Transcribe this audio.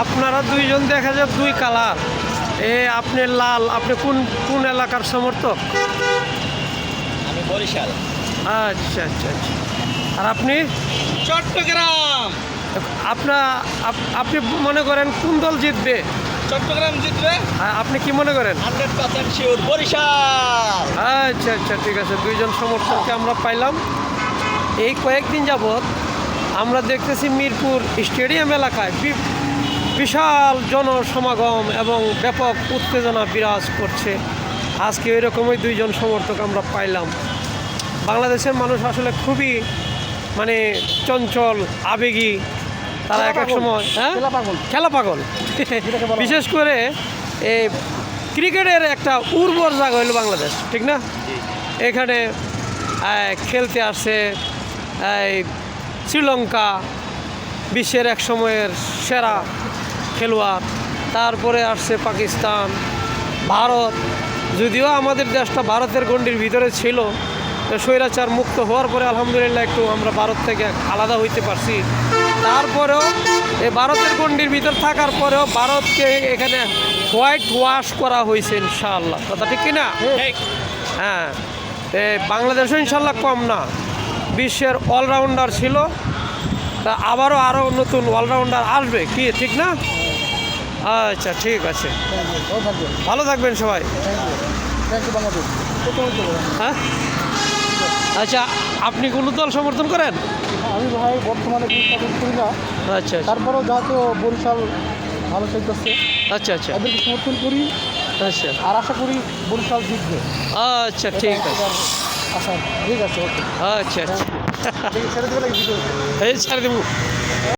আপনারা দুইজন দেখা যায় দুই কালার। আপনি লাল, আপনি কোন কোন এলাকার সমর্থক? আমি বরিশাল। আচ্ছা আচ্ছা আচ্ছা। আর আপনি? চট্টগ্রাম। আপনি মনে করেন কোন দল জিতবে? চট্টগ্রাম জিতবে। আপনি কি মনে করেন? 100% শিওর বরিশাল। আচ্ছা আচ্ছা, ঠিক আছে। দুইজন সমর্থককে আমরা পাইলাম। এই কয়েকদিন যাবৎ আমরা দেখতেছি মিরপুর স্টেডিয়াম এলাকায় বিশাল জনসমাগম এবং ব্যাপক উত্তেজনা বিরাজ করছে। আজকে এরকমই দুইজন সমর্থক আমরা পাইলাম। বাংলাদেশের মানুষ আসলে খুবই মানে চঞ্চল, আবেগী। তারা এক এক সময় খেলা পাগল। বিশেষ করে এই ক্রিকেটের একটা উর্বর জায়গা হইল বাংলাদেশ, ঠিক না? এখানে খেলতে আসছে এই শ্রীলঙ্কা, বিশ্বের এক সময়ের সেরা খেলোয়াড়। তারপরে আসছে পাকিস্তান, ভারত। যদিও আমাদের দেশটা ভারতের গণ্ডির ভিতরে ছিল, তো স্বৈরাচার মুক্ত হওয়ার পরে আলহামদুলিল্লাহ একটু আমরা ভারত থেকে আলাদা হইতে পারছি। তারপরেও এই ভারতের গণ্ডির ভিতর থাকার পরেও ভারতকে এখানে হোয়াইট ওয়াশ করা হয়েছে ইনশাআল্লাহ। কথা ঠিক কিনা? হ্যাঁ, বাংলাদেশও ইনশাল্লাহ কম না। বিশ্বের অলরাউন্ডার ছিল, তা আরও নতুন অলরাউন্ডার আসবে, কি ঠিক না? আচ্ছা, ঠিক আছে, ভালো থাকবেন সবাই। হ্যাঁ, আচ্ছা, আপনি কোন দল সমর্থন করেন? আমি ভাই বর্তমানে করি না। আচ্ছা, তারপরেও যেহেতু বরিশাল ভালো চলতেছে, আচ্ছা আচ্ছা, এদেরকে সমর্থন করি। আচ্ছা, আর আশা করি বরিশাল জিতবে। আচ্ছা, ঠিক আছে, আচ্ছা, ঠিক আছে, ওকে। আচ্ছা আচ্ছা, ছেড়ে দেবে নাকি? এই ছেড়ে দেবো।